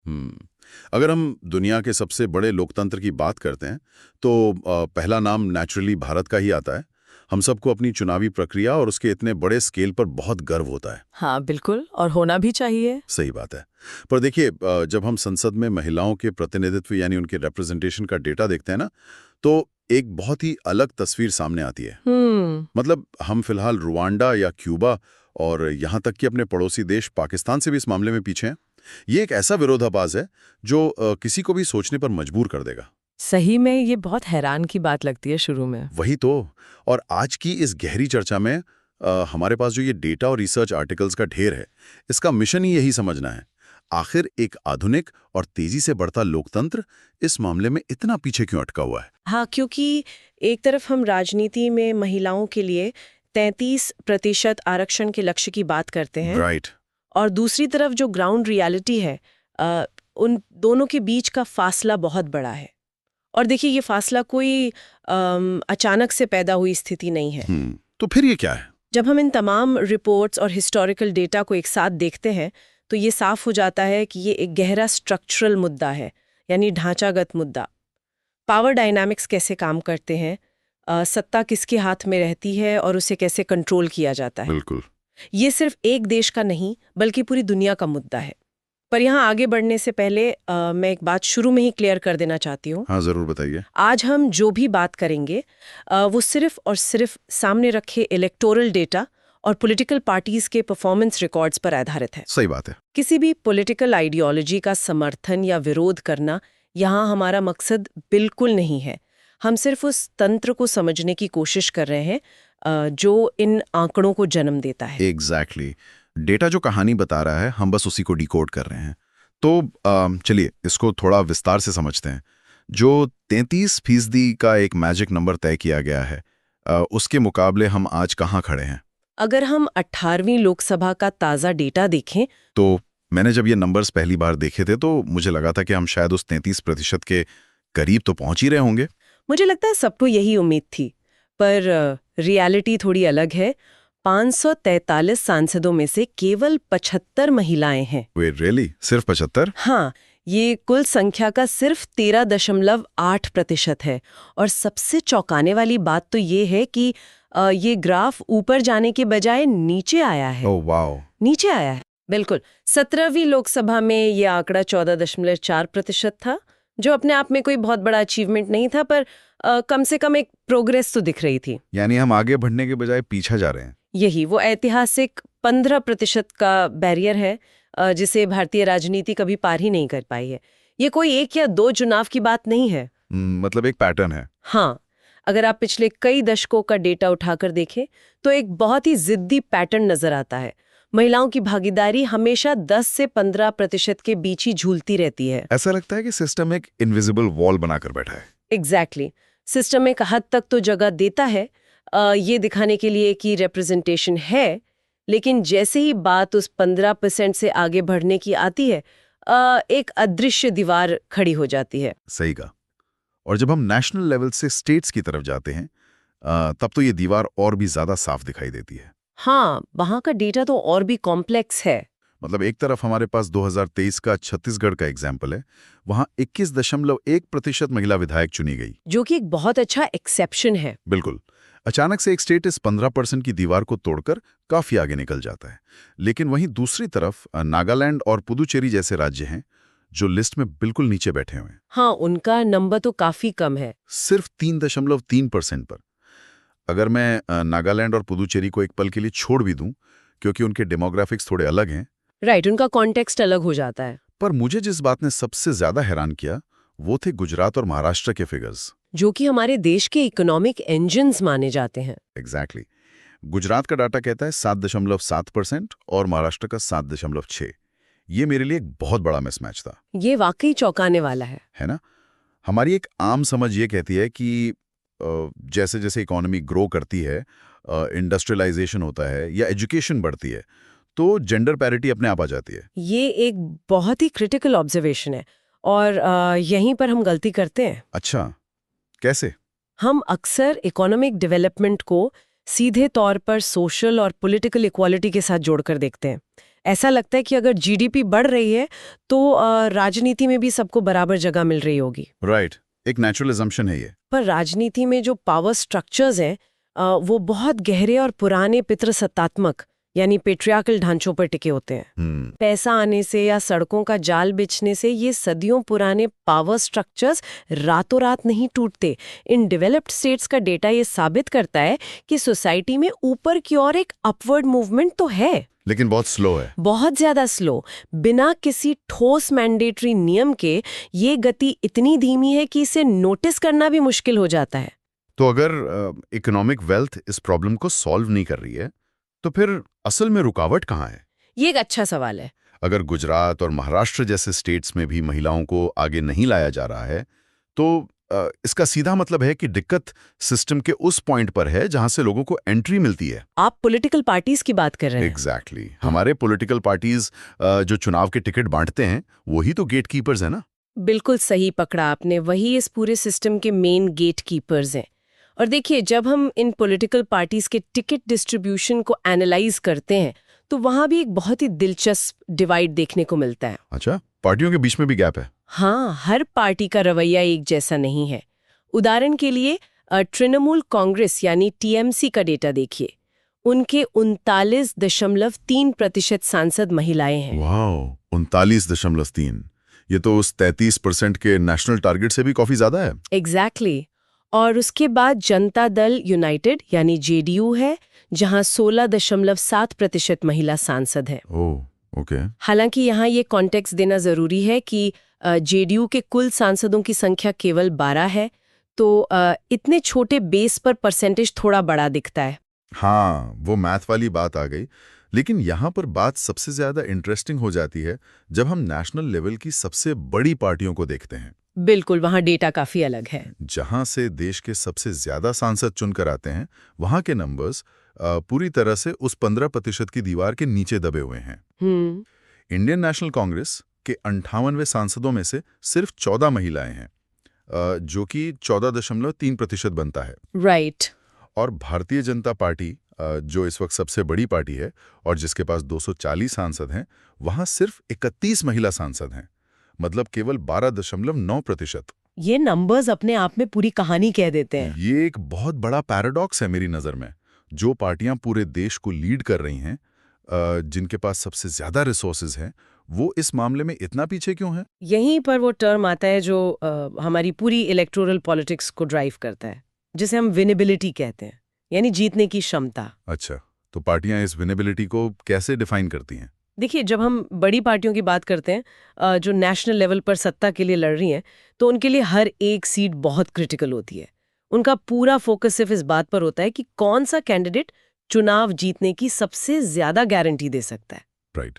हम्म। अगर हम दुनिया के सबसे बड़े लोकतंत्र की बात करते हैं तो पहला नाम नेचुरली भारत का ही आता है। हम सबको अपनी चुनावी प्रक्रिया और उसके इतने बड़े स्केल पर बहुत गर्व होता है। हाँ बिल्कुल, और होना भी चाहिए। सही बात है। पर देखिए, जब हम संसद में महिलाओं के प्रतिनिधित्व यानी उनके रिप्रेजेंटेशन का डेटा देखते हैं ना, तो एक बहुत ही अलग तस्वीर सामने आती है। मतलब हम फिलहाल रुवांडा या क्यूबा और यहाँ तक कि अपने पड़ोसी देश पाकिस्तान से भी इस मामले में पीछे हैं। ये एक ऐसा विरोधाभास है जो किसी को भी सोचने पर मजबूर कर देगा। सही में ये बहुत हैरान की बात लगती है शुरू में। वही तो। और आज की इस गहरी चर्चा में हमारे पास जो ये डेटा और रिसर्च आर्टिकल्स का ढेर है, इसका मिशन ही यही समझना है, आखिर एक आधुनिक और तेजी से बढ़ता लोकतंत्र इस मामले में इतना पीछे क्यों अटका हुआ है। हाँ, क्योंकि एक तरफ हम राजनीति में महिलाओं के लिए 33% आरक्षण के लक्ष्य की बात करते हैं, राइट। और दूसरी तरफ जो ग्राउंड रियलिटी है, उन दोनों के बीच का फासला बहुत बड़ा है। और देखिए, ये फासला कोई अचानक से पैदा हुई स्थिति नहीं है। तो फिर ये क्या है। जब हम इन तमाम रिपोर्ट्स और हिस्टोरिकल डेटा को एक साथ देखते हैं तो ये साफ हो जाता है कि ये एक गहरा स्ट्रक्चरल मुद्दा है, यानी ढांचागत मुद्दा। पावर डायनामिक्स कैसे काम करते हैं, सत्ता किसके हाथ में रहती है और उसे कैसे कंट्रोल किया जाता है। बिल्कुल। ये सिर्फ एक देश का नहीं बल्कि पूरी दुनिया का मुद्दा है। पर यहाँ आगे बढ़ने से पहले मैं एक बात शुरू में ही क्लियर कर देना चाहती हूँ। हाँ, जरूर बताइए। आज हम जो भी बात करेंगे वो सिर्फ और सिर्फ सामने रखे इलेक्टोरल डेटा और पॉलिटिकल पार्टीज के परफॉर्मेंस रिकॉर्ड्स पर आधारित है। सही बात है। किसी भी पॉलिटिकल आइडियोलॉजी का समर्थन या विरोध करना यहाँ हमारा मकसद बिल्कुल नहीं है। हम सिर्फ उस तंत्र को समझने की कोशिश कर रहे हैं जो इन आंकड़ों को जन्म देता है। एग्जैक्टली। डेटा जो कहानी बता रहा है, हम बस उसी को डिकोड कर रहे हैं। तो चलिए इसको थोड़ा विस्तार से समझते हैं। जो 33% का एक मैजिक नंबर तय किया गया है, उसके मुकाबले हम आज कहाँ खड़े हैं। अगर हम 18वीं लोकसभा का ताज़ा डेटा देखें तो मैंने जब ये नंबर्स पहली बार देखे थे तो मुझे लगा था कि हम शायद उस 33% के करीब तो पहुंच ही रहे होंगे। मुझे लगता है सबको यही उम्मीद थी, पर रियलिटी थोड़ी अलग है। 543 सांसदों में से केवल 75 महिलाएं हैं। वे रियली सिर्फ 75? हाँ, ये कुल संख्या का सिर्फ 13.8% है। और सबसे चौंकाने वाली बात तो ये है कि ये ग्राफ ऊपर जाने के बजाय नीचे आया है। Oh wow. नीचे आया है, बिल्कुल। 17वीं लोकसभा में ये आंकड़ा 14.4% था, जो अपने आप में कोई बहुत बड़ा अचीवमेंट नहीं था, पर कम से कम एक प्रोग्रेस तो दिख रही थी। यानी हम आगे बढ़ने के बजाय पीछे जा रहे हैं। यही वो ऐतिहासिक 15% का बैरियर है जिसे भारतीय राजनीति कभी पार ही नहीं कर पाई है। ये कोई एक या दो चुनाव की बात नहीं है। मतलब एक पैटर्न है। हाँ, अगर आप पिछले कई दशकों का डेटा उठाकर देखें तो एक बहुत ही जिद्दी पैटर्न नजर आता है। महिलाओं की भागीदारी हमेशा 10 से 15% के बीच ही झूलती रहती है। ऐसा लगता है कि सिस्टम एक इनविजिबल वॉल बनाकर बैठा है। एग्जैक्टली। सिस्टम एक हद तक तो जगह देता है ये दिखाने के लिए कि रिप्रेजेंटेशन है, लेकिन जैसे ही बात उस 15% से आगे बढ़ने की आती है, एक अदृश्य दीवार खड़ी हो जाती है। सही कहा। और जब हम नेशनल लेवल से स्टेट्स की तरफ जाते हैं, तब तो ये दीवार और भी ज्यादा साफ दिखाई देती है। हाँ, वहाँ का डेटा तो और भी कॉम्प्लेक्स है। मतलब एक तरफ हमारे पास 2023 का छत्तीसगढ़ का एग्जाम्पल है। वहाँ 21.1% महिला विधायक चुनी गई, जो कि एक बहुत अच्छा एक्सेप्शन है। बिल्कुल। अचानक से एक स्टेट इस 15% की दीवार को तोड़कर काफी आगे निकल जाता है। लेकिन वहीं दूसरी तरफ नागालैंड और पुदुचेरी जैसे राज्य हैं जो लिस्ट में बिल्कुल नीचे बैठे हुए हैं। हाँ, उनका नंबर तो काफी कम है, सिर्फ 3.3% पर। अगर मैं नागालैंड और पुदुचेरी को एक पल के लिए छोड़ भी दूं, क्योंकि उनके डेमोग्राफिक्स थोड़े अलग हैं। राइट, उनका कॉन्टेक्स्ट अलग हो जाता है। पर मुझे जिस बात ने सबसे ज्यादा हैरान किया वो थे गुजरात और महाराष्ट्र के फिगर्स, जो कि हमारे देश के इकोनॉमिक इंजन्स माने जाते हैं। एग्जैक्टली। गुजरात का डाटा कहता है 7.7% और महाराष्ट्र का 7.6। ये मेरे लिए एक बहुत बड़ा मिसमैच था। ये वाकई चौंकाने वाला है ना। हमारी एक आम समझ ये कहती है कि जैसे जैसे इकोनॉमी ग्रो करती है, इंडस्ट्रियलाइजेशन होता है या एजुकेशन बढ़ती है, तो जेंडर पैरिटी अपने आप आ जाती है। ये एक बहुत ही क्रिटिकल ऑब्जर्वेशन है, और यहीं पर हम गलती करते हैं। अच्छा, कैसे? हम अक्सर इकोनॉमिक डेवलपमेंट को सीधे तौर पर सोशल और पॉलिटिकल इक्वालिटी के साथ जोड़कर देखते हैं, ऐसा लगता है कि अगर जीडीपी बढ़ रही है तो राजनीति में भी सबको बराबर जगह मिल रही होगी। राइट, एक नेचुरल असम्पशन है ये। पर राजनीति में जो पावर स्ट्रक्चर्स हैं वो बहुत गहरे और पुराने पितृसत्तात्मक यानी पेट्रियार्कल ढांचों पर टिके होते हैं। पैसा आने से या सड़कों का जाल बिछने से ये सदियों पुराने पावर स्ट्रक्चर्स रातों रात नहीं टूटते। इन डेवलप्ड स्टेट्स का डेटा ये साबित करता है कि सोसाइटी में ऊपर की ओर एक अपवर्ड मूवमेंट तो है, लेकिन बहुत स्लो है, बहुत ज्यादा स्लो। बिना किसी ठोस मैंडेटरी नियम के ये गति इतनी धीमी है कि इसे नोटिस करना भी मुश्किल हो जाता है। तो अगर इकोनॉमिक वेल्थ इस प्रॉब्लम को सॉल्व नहीं कर रही है तो फिर असल में रुकावट कहाँ है? ये एक अच्छा सवाल है। अगर गुजरात और महाराष्ट्र जैसे स्टेट्स में भी महिलाओं को आगे नहीं लाया जा रहा है तो इसका सीधा मतलब है कि दिक्कत सिस्टम के उस पॉइंट पर है जहां से लोगों को एंट्री मिलती है। आप पॉलिटिकल पार्टीज की बात कर रहे हैं। एग्जैक्टली हमारे पॉलिटिकल पार्टीज जो चुनाव के टिकट बांटते हैं वही तो गेट कीपर्स है ना। बिल्कुल सही पकड़ा आपने, वही इस पूरे सिस्टम के मेन गेट कीपर्स हैं। और देखिए, जब हम इन पॉलिटिकल पार्टीज के टिकट डिस्ट्रीब्यूशन को एनालाइज करते हैं तो वहां भी एक बहुत ही दिलचस्प डिवाइड देखने को मिलता है। अच्छा, पार्टियों के बीच में भी गैप है? हाँ, हर पार्टी का रवैया एक जैसा नहीं है। उदाहरण के लिए तृणमूल कांग्रेस यानी टीएमसी का डेटा देखिए। उनके 39.3% सांसद महिलाएं हैं। वाह, 39.3, ये तो उस 33% के नेशनल टारगेट से भी काफी ज्यादा है। एग्जैक्टली। और उसके बाद जनता दल यूनाइटेड यानी जेडीयू है, जहां 16.7% महिला सांसद हैं। ओह, ओके। हालांकि यहाँ ये कॉन्टेक्स्ट देना जरूरी है कि जेडीयू के कुल सांसदों की संख्या केवल 12 है, तो इतने छोटे बेस पर परसेंटेज थोड़ा बड़ा दिखता है। हाँ, वो मैथ वाली बात आ गई। लेकिन यहाँ पर बात सबसे ज्यादा इंटरेस्टिंग हो जाती है जब हम नेशनल लेवल की सबसे बड़ी पार्टियों को देखते हैं। बिल्कुल, वहाँ डेटा काफी अलग है। जहाँ से देश के सबसे ज्यादा सांसद चुनकर आते हैं वहाँ के नंबर्स पूरी तरह से उस 15% की दीवार के नीचे दबे हुए हैं। इंडियन नेशनल कांग्रेस के 58वें सांसदों में से सिर्फ 14 महिलाएं हैं, जो कि 14.3% बनता है। राइट। और भारतीय जनता पार्टी, जो इस वक्त सबसे बड़ी पार्टी है और जिसके पास 240 सांसद हैं, वहां सिर्फ 31 महिला सांसद हैं, मतलब केवल 12.9%। ये नंबर्स अपने आप में पूरी कहानी कह देते हैं। ये एक बहुत बड़ा पैराडॉक्स है मेरी नजर में। जो पार्टियां पूरे देश को लीड कर रही हैं, जिनके पास सबसे ज्यादा रिसोर्सेज हैं, वो इस मामले में इतना पीछे क्यों है? यहीं पर वो टर्म आता है जो हमारी पूरी इलेक्टोरल पॉलिटिक्स को ड्राइव करता है, जिसे हम विनेबिलिटी कहते हैं, यानी जीतने की क्षमता। अच्छा, तो पार्टियां इस विनेबिलिटी को कैसे डिफाइन करती हैं? देखिए, जब हम बड़ी पार्टियों की बात करते हैं जो नेशनल लेवल पर सत्ता के लिए लड़ रही हैं, तो उनके लिए हर एक सीट बहुत क्रिटिकल होती है। उनका पूरा फोकस सिर्फ इस बात पर होता है कि कौन सा कैंडिडेट चुनाव जीतने की सबसे ज्यादा गारंटी दे सकता है। राइट,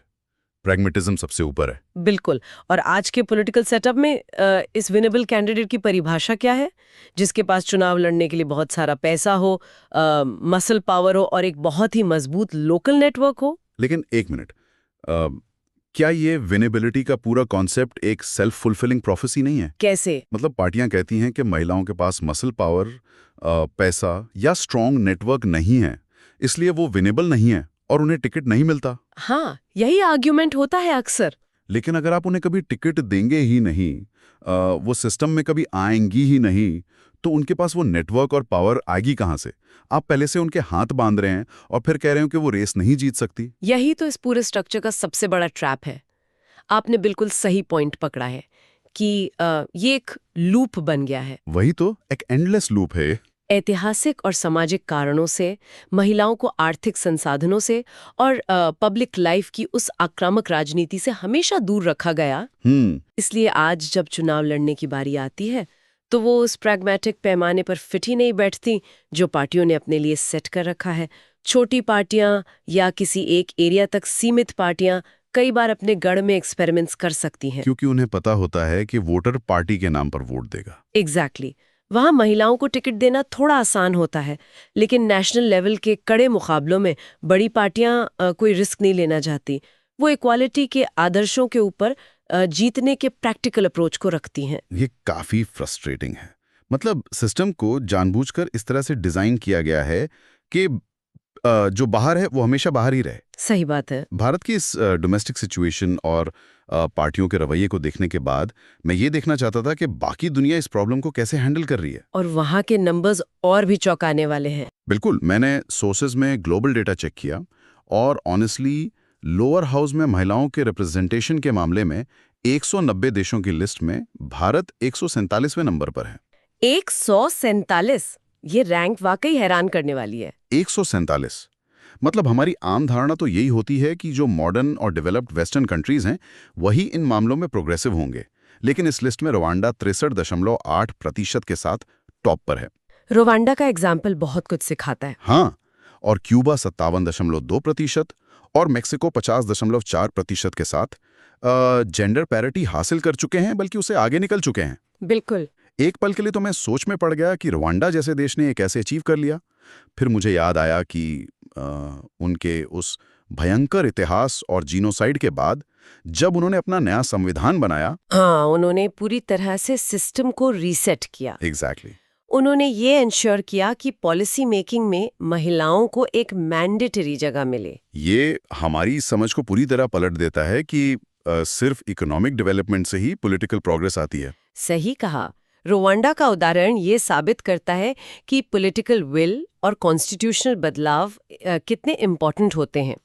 प्रैग्मेटिज्म सबसे ऊपर है। बिल्कुल। और आज के पॉलिटिकल सेटअप में इस विनेबल कैंडिडेट की परिभाषा क्या है? जिसके पास चुनाव लड़ने के लिए बहुत सारा पैसा हो, मसल पावर हो और एक बहुत ही मजबूत लोकल नेटवर्क हो। लेकिन एक मिनट, क्या ये विनेबिलिटी का पूरा कॉन्सेप्ट एक सेल्फ फुलफिलिंग प्रोफेसी नहीं है? कैसे? मतलब पार्टियां कहती हैं कि महिलाओं के पास मसल पावर, पैसा या स्ट्रॉन्ग नेटवर्क नहीं है, इसलिए वो विनेबल नहीं है और उन्हें टिकट नहीं मिलता। हाँ, यही आर्ग्यूमेंट होता है अक्सर। लेकिन अगर आप उन्हें कभी टिकट देंगे ही नहीं, वो सिस्टम में कभी आएंगी ही नहीं, तो उनके पास वो नेटवर्क और पावर आएगी कहाँ से? आप पहले से उनके हाथ बांध रहे हैं और फिर कह रहे हो कि वो रेस नहीं जीत सकती। यही तो इस पूरे स्ट्रक्चर का सबसे बड़ा ट्रैप है। आपने बिल्कुल सही पॉइंट पकड़ा है कि ये एक लूप बन गया है। वही तो, एक एंडलेस लूप है। ऐतिहासिक और सामाजिक कारणों से, महिलाओं को आर्थिक संसाधनों से और पब्लिक लाइफ की उस आक्रामक राजनीति से हमेशा दूर रखा गया। इसलिए आज जब चुनाव लड़ने की बारी आती है तो वो उस प्रैग्मेटिक पैमाने पर फिट ही नहीं बैठती जो पार्टियों ने अपने लिए सेट कर रखा है। छोटी पार्टियां या किसी एक एरिया तक सीमित पार्टियां कई बार अपने गढ़ में एक्सपेरिमेंट्स कर सकती हैं, क्योंकि उन्हें पता होता है कि वोटर पार्टी के नाम पर वोट देगा। एग्जैक्टली। वहाँ महिलाओं को टिकट देना थोड़ा आसान होता है, लेकिन नेशनल लेवल के कड़े मुकाबलों में बड़ी पार्टियां कोई रिस्क नहीं लेना चाहती। वो इक्वालिटी के आदर्शों के ऊपर जीतने के प्रैक्टिकल अप्रोच को रखती हैं। ये काफी फ्रस्ट्रेटिंग है। मतलब सिस्टम को जानबूझकर इस तरह से डिजाइन किया गया है कि जो बाहर है वो हमेशा बाहर ही रहे। सही बात है। भारत की इस डोमेस्टिक सिचुएशन और पार्टियों के रवैये को देखने के बाद मैं ये देखना चाहता था कि बाकी दुनिया इस प्रॉब्लम को कैसे हैंडल कर रही है। और वहाँ के नंबर्स और भी चौंकाने वाले हैं। बिल्कुल, मैंने सोर्सेज में ग्लोबल डेटा चेक किया और ऑनेस्टली लोअर हाउस में महिलाओं के रिप्रेजेंटेशन के मामले में 190 देशों की लिस्ट में भारत 147वें नंबर पर है। 147? ये रैंक वाकई हैरान करने वाली है। 147। मतलब हमारी आम धारणा तो यही होती है कि जो मॉडर्न और डेवलप्ड वेस्टर्न कंट्रीज हैं वही इन मामलों में प्रोग्रेसिव होंगे, लेकिन इस लिस्ट में रवांडा 63.8% के साथ टॉप पर है। रवांडा का एग्जाम्पल बहुत कुछ सिखाता है। हाँ, और क्यूबा 57.2% और मेक्सिको 50.4% के साथ जेंडर पैरिटी हासिल कर चुके हैं, बल्कि उसे आगे निकल चुके हैं। बिल्कुल। एक पल के लिए तो मैं सोच में पड़ गया कि रवांडा जैसे देश ने ये कैसे अचीव कर लिया। फिर मुझे याद आया कि उनके उस भयंकर इतिहास और जीनोसाइड के बाद जब उन्होंने अपना नया संविधान बनाया, हाँ, उन्होंने पूरी तरह से सिस्टम को रीसेट किया। एग्जैक्टली। उन्होंने ये इंश्योर किया कि पॉलिसी मेकिंग में महिलाओं को एक मैंडेटरी जगह मिले। ये हमारी समझ को पूरी तरह पलट देता है कि सिर्फ इकोनॉमिक डेवलपमेंट से ही पॉलिटिकल प्रोग्रेस आती है। सही कहा। रुवांडा का उदाहरण ये साबित करता है कि पॉलिटिकल विल और कॉन्स्टिट्यूशनल बदलाव कितने इम्पोर्टेंट होते हैं।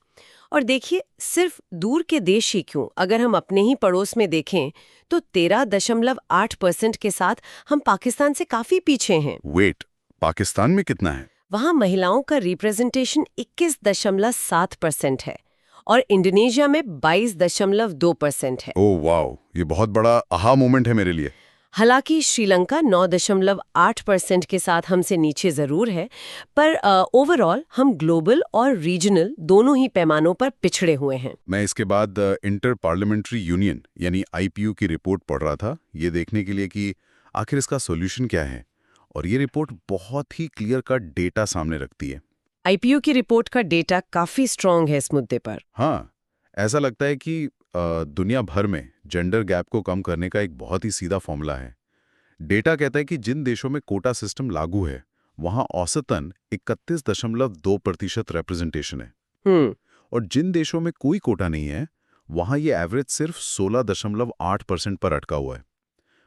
और देखिए, सिर्फ दूर के देश ही क्यों, अगर हम अपने ही पड़ोस में देखें तो 13.8% के साथ हम पाकिस्तान से काफी पीछे हैं। वेट, पाकिस्तान में कितना है? वहाँ महिलाओं का रिप्रेजेंटेशन 21.7% है और इंडोनेशिया में 22.2% है। ओह वाओ, ये बहुत बड़ा आहा मोमेंट है मेरे लिए। हालांकि श्रीलंका 9.8% के साथ हमसे नीचे जरूर है, पर ओवरऑल हम ग्लोबल और रीजनल दोनों ही पैमानों पर पिछड़े हुए हैं। मैं इसके बाद इंटर पार्लियामेंट्री यूनियन यानी IPU की रिपोर्ट पढ़ रहा था, ये देखने के लिए कि आखिर इसका सॉल्यूशन क्या है, और ये रिपोर्ट बहुत ही क्लियर कट डेटा सामने रखती है। IPU की रिपोर्ट का डेटा काफी स्ट्रांग है इस मुद्दे पर। हाँ, ऐसा लगता है कि दुनिया भर में जेंडर गैप को कम करने का एक बहुत ही सीधा फॉर्मूला है। डेटा कहता है कि जिन देशों में कोटा सिस्टम लागू है वहां औसतन 31.2% रिप्रेजेंटेशन है, और जिन देशों में कोई कोटा नहीं है वहां ये एवरेज सिर्फ 16.8% पर अटका हुआ है।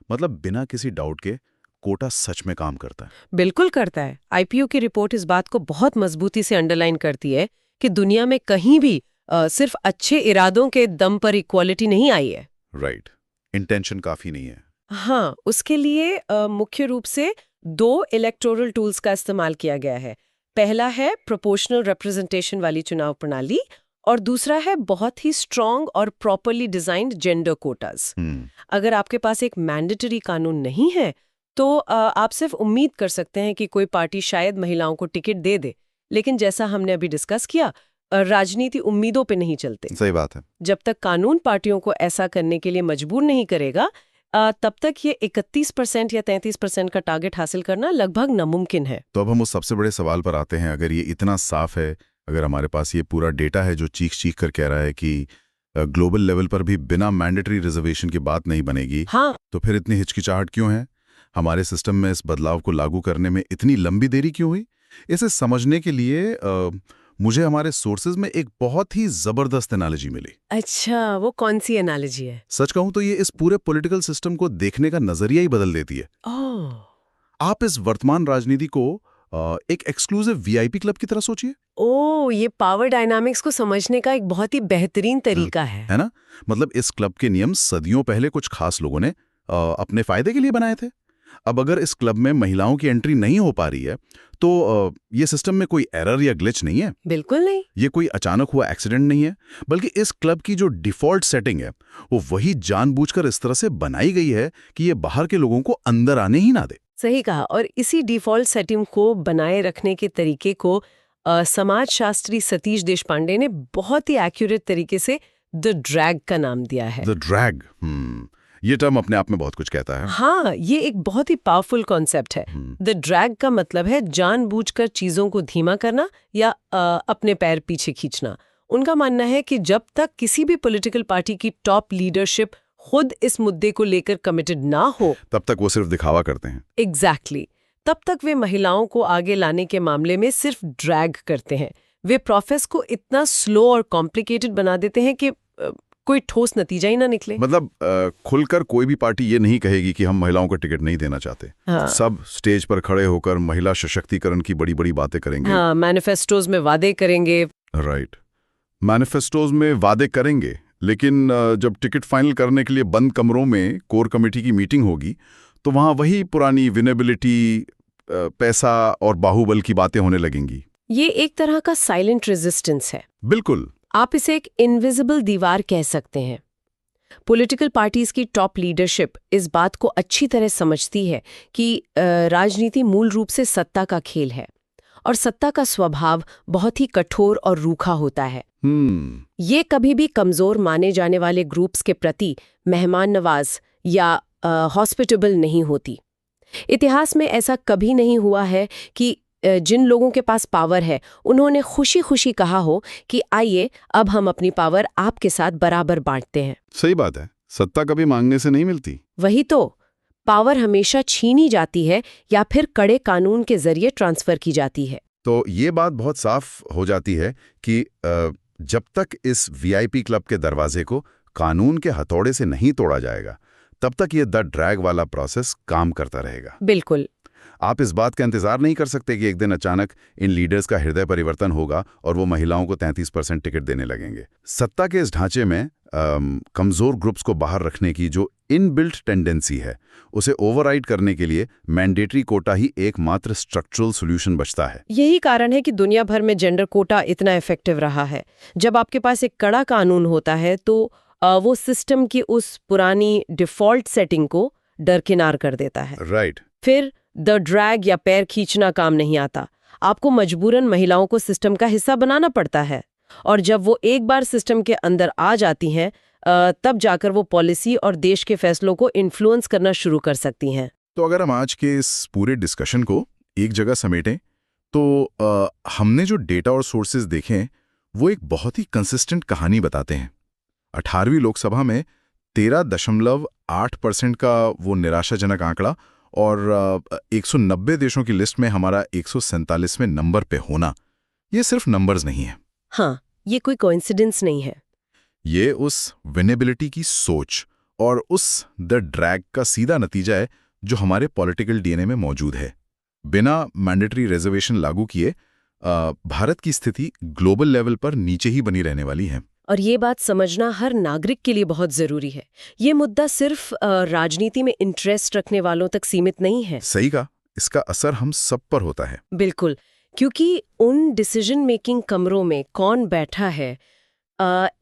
मतलब बिना किसी डाउट के कोटा सच में काम करता है। बिल्कुल करता है। IPU की रिपोर्ट इस बात को बहुत मजबूती से अंडरलाइन करती है कि दुनिया में कहीं भी सिर्फ अच्छे इरादों के दम पर इक्वालिटी नहीं आई है। राइट, इंटेंशन काफी नहीं है। हाँ, उसके लिए मुख्य रूप से 2 इलेक्टोरल टूल्स का इस्तेमाल किया गया है। पहला है प्रोपोर्शनल रिप्रेजेंटेशन वाली चुनाव प्रणाली और दूसरा है बहुत ही स्ट्रॉन्ग और प्रॉपरली डिजाइन्ड जेंडर कोटास। अगर आपके पास एक मैंडेटरी कानून नहीं है तो आप सिर्फ उम्मीद कर सकते हैं कि कोई पार्टी शायद महिलाओं को टिकट दे दे, लेकिन जैसा हमने अभी डिस्कस किया, राजनीति उम्मीदों पे नहीं चलते। सही बात है। जब तक कानून पार्टियों को ऐसा करने के लिए मजबूर नहीं करेगा, तब तक ये 31% या 33% का टारगेट हासिल करना लगभग नामुमकिन है। तो अब हम उस सबसे बड़े सवाल पर आते हैं। अगर ये इतना साफ है, अगर हमारे पास ये पूरा डेटा है जो चीख कर कह रहा है कि ग्लोबल लेवल पर भी बिना मैंडेटरी रिजर्वेशन की बात नहीं बनेगी, हाँ, तो फिर इतनी हिचकिचाहट क्यों है? हमारे सिस्टम में इस बदलाव को लागू करने में इतनी लंबी देरी क्यों हुई? इसे समझने के लिए मुझे हमारे सोर्सेज में एक बहुत ही जबरदस्त एनालॉजी मिली। अच्छा, वो कौन सी एनालॉजी है? सच कहूं तो ये इस पूरे पॉलिटिकल सिस्टम को देखने का नजरिया ही बदल देती है। आप इस वर्तमान राजनीति को एक एक्सक्लूसिव VIP क्लब की तरह सोचिए। ये पावर डायनामिक्स को समझने का एक बहुत ही बेहतरीन तरीका है ना? मतलब इस क्लब के नियम सदियों पहले कुछ खास लोगों ने अपने फायदे के लिए बनाए थे। अब अगर इस क्लब में महिलाओं की एंट्री नहीं हो पा रही है तो ये सिस्टम में कोई एरर या ग्लिच नहीं है। बिल्कुल नहीं। ये कोई अचानक हुआ एक्सीडेंट नहीं है, बल्कि इस क्लब की जो डिफॉल्ट सेटिंग है वो वही जानबूझकर इस तरह से बनाई गई है कि ये बाहर के लोगों को अंदर आने ही ना दे। सही कहा। और इसी डिफॉल्ट सेटिंग को बनाए रखने के तरीके को समाजशास्त्री सतीश देशपांडे ने बहुत ही एक्यूरेट तरीके से द ड्रैग का नाम दिया है। द ड्रैग, ये टर्म अपने आप में बहुत कुछ कहता है। हाँ, ये एक बहुत ही पावरफुल कॉन्सेप्ट है। द ड्रैग का मतलब है जानबूझकर चीजों को धीमा करना या अपने पैर पीछे खींचना। उनका मानना है कि जब तक किसी भी पॉलिटिकल पार्टी की टॉप लीडरशिप खुद इस मुद्दे को लेकर कमिटेड ना हो, तब तक वो सिर्फ दिखावा करते हैं। एग्जैक्टली। तब तक वे महिलाओं को आगे लाने के मामले में सिर्फ ड्रैग करते हैं। वे प्रोसेस को इतना स्लो और कॉम्प्लिकेटेड बना देते हैं कि कोई ठोस नतीजा ही ना निकले। मतलब खुलकर कोई भी पार्टी ये नहीं कहेगी कि हम महिलाओं को टिकट नहीं देना चाहते। हाँ। सब स्टेज पर खड़े होकर महिला सशक्तिकरण की बड़ी बड़ी बातें करेंगे। हाँ, मैनिफेस्टोज में वादे करेंगे। राइट, मैनिफेस्टोज में वादे करेंगे, लेकिन जब टिकट फाइनल करने के लिए बंद कमरों में कोर कमेटी की मीटिंग होगी तो वहां वही पुरानी विनेबिलिटी, पैसा और बाहुबल की बातें होने लगेंगी। ये एक तरह का साइलेंट रेजिस्टेंस है। बिल्कुल, आप इसे एक इनविजिबल दीवार कह सकते हैं। पॉलिटिकल पार्टीज की टॉप लीडरशिप इस बात को अच्छी तरह समझती है कि राजनीति मूल रूप से सत्ता का खेल है और सत्ता का स्वभाव बहुत ही कठोर और रूखा होता है। ये कभी भी कमजोर माने जाने वाले ग्रुप्स के प्रति मेहमान नवाज या हॉस्पिटेबल नहीं होती। इतिहास में ऐसा कभी नहीं हुआ है कि जिन लोगों के पास पावर है उन्होंने खुशी खुशी कहा हो कि आइए अब हम अपनी पावर आपके साथ बराबर बांटते हैं। सही बात है, सत्ता कभी मांगने से नहीं मिलती। वही तो, पावर हमेशा छीनी जाती है या फिर कड़े कानून के जरिए ट्रांसफर की जाती है। तो ये बात बहुत साफ हो जाती है कि जब तक इस वीआईपी क्लब के दरवाजे को कानून के हथौड़े से नहीं तोड़ा जाएगा तब तक ये द ड्रैग वाला प्रोसेस काम करता रहेगा। बिल्कुल। आप इस बात का इंतजार नहीं कर सकते कि एक दिन अचानक इन लीडर्स का हृदय परिवर्तन होगा और वो महिलाओं को 33% टिकट देने लगेंगे। सत्ता के इस ढांचे में कमजोर ग्रुप्स को बाहर रखने की जो इनबिल्ट टेंडेंसी है उसे ओवरराइड करने के लिए मैंडेटरी कोटा ही एकमात्र स्ट्रक्चरल सॉल्यूशन बचता है। यही कारण है कि दुनिया भर में जेंडर कोटा इतना इफेक्टिव रहा है। जब आपके पास एक कड़ा कानून होता है तो वो सिस्टम की उस पुरानी डिफॉल्ट सेटिंग को दरकिनार कर देता है। राइट। फिर द ड्रैग या पैर खींचना काम नहीं आता। आपको मजबूरन महिलाओं को सिस्टम का हिस्सा बनाना पड़ता है और जब वो एक बार सिस्टम के अंदर आ जाती हैं तब जाकर वो पॉलिसी और देश के फैसलों को इन्फ्लुएंस करना शुरू कर सकती हैं। तो अगर हम आज के इस पूरे डिस्कशन को एक जगह समेटें तो हमने जो डेटा और सोर्सेज देखे हैं वो एक बहुत ही कंसिस्टेंट कहानी बताते हैं। 18वीं लोकसभा में 13.8% का वो निराशाजनक आंकड़ा और 190 देशों की लिस्ट में हमारा 147वें नंबर पे होना, ये सिर्फ नंबर्स नहीं है। हाँ, ये कोई कोइंसिडेंस नहीं है। ये उस विनेबिलिटी की सोच और उस द ड्रैग का सीधा नतीजा है जो हमारे पॉलिटिकल डीएनए में मौजूद है। बिना मैंडेटरी रिजर्वेशन लागू किए भारत की स्थिति ग्लोबल लेवल पर नीचे ही बनी रहने वाली है। और ये बात समझना हर नागरिक के लिए बहुत जरूरी है। ये मुद्दा सिर्फ राजनीति में इंटरेस्ट रखने वालों तक सीमित नहीं है। सही कहा, इसका असर हम सब पर होता है। बिल्कुल, क्योंकि उन डिसीजन मेकिंग कमरों में कौन बैठा है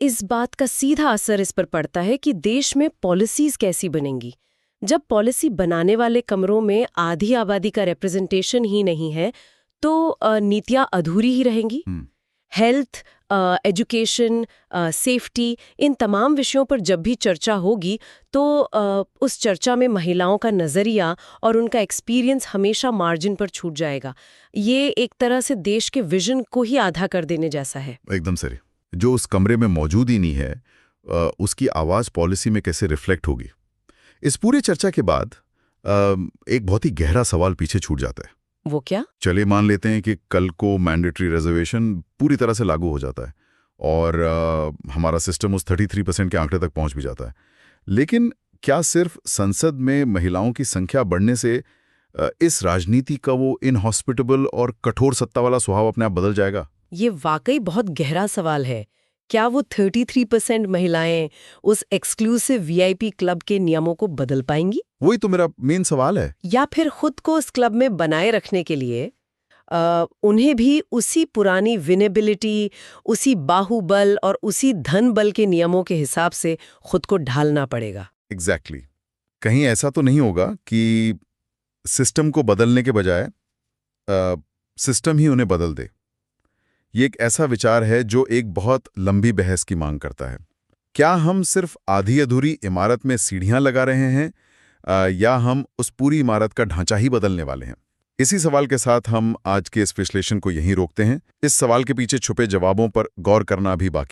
इस बात का सीधा असर इस पर पड़ता है कि देश में पॉलिसीज कैसी बनेंगी। जब पॉलिसी बनाने वाले कमरों में आधी आबादी का रिप्रेजेंटेशन ही नहीं है तो नीतियां अधूरी ही रहेंगी। हेल्थ, एजुकेशन, सेफ्टी, इन तमाम विषयों पर जब भी चर्चा होगी तो उस चर्चा में महिलाओं का नज़रिया और उनका एक्सपीरियंस हमेशा मार्जिन पर छूट जाएगा। ये एक तरह से देश के विजन को ही आधा कर देने जैसा है। एकदम सही। जो उस कमरे में मौजूद ही नहीं है उसकी आवाज़ पॉलिसी में कैसे रिफ्लेक्ट होगी। इस पूरी चर्चा के बाद एक बहुत ही गहरा सवाल पीछे छूट जाता है। वो क्या? चलिए मान लेते हैं कि कल को मैंडेटरी रिजर्वेशन पूरी तरह से लागू हो जाता है और हमारा सिस्टम उस 33% के आंकड़े तक पहुंच भी जाता है। लेकिन क्या सिर्फ संसद में महिलाओं की संख्या बढ़ने से इस राजनीति का वो इनहॉस्पिटेबल और कठोर सत्ता वाला स्वभाव अपने आप बदल जाएगा? ये वाकई बहुत गहरा सवाल है। क्या वो 33% महिलाएं उस एक्सक्लूसिव वीआईपी क्लब के नियमों को बदल पाएंगी? वही तो मेरा मेन सवाल है। या फिर खुद को उस क्लब में बनाए रखने के लिए उन्हें भी उसी पुरानी विनेबिलिटी, उसी बाहुबल और उसी धन बल के नियमों के हिसाब से खुद को ढालना पड़ेगा? एग्जैक्टली। कहीं ऐसा तो नहीं होगा कि सिस्टम को बदलने के बजाय सिस्टम ही उन्हें बदल दे? ये एक ऐसा विचार है जो एक बहुत लंबी बहस की मांग करता है। क्या हम सिर्फ आधी अधूरी इमारत में सीढ़ियां लगा रहे हैं या हम उस पूरी इमारत का ढांचा ही बदलने वाले हैं? इसी सवाल के साथ हम आज के इस विश्लेषण को यहीं रोकते हैं। इस सवाल के पीछे छुपे जवाबों पर गौर करना भी बाकी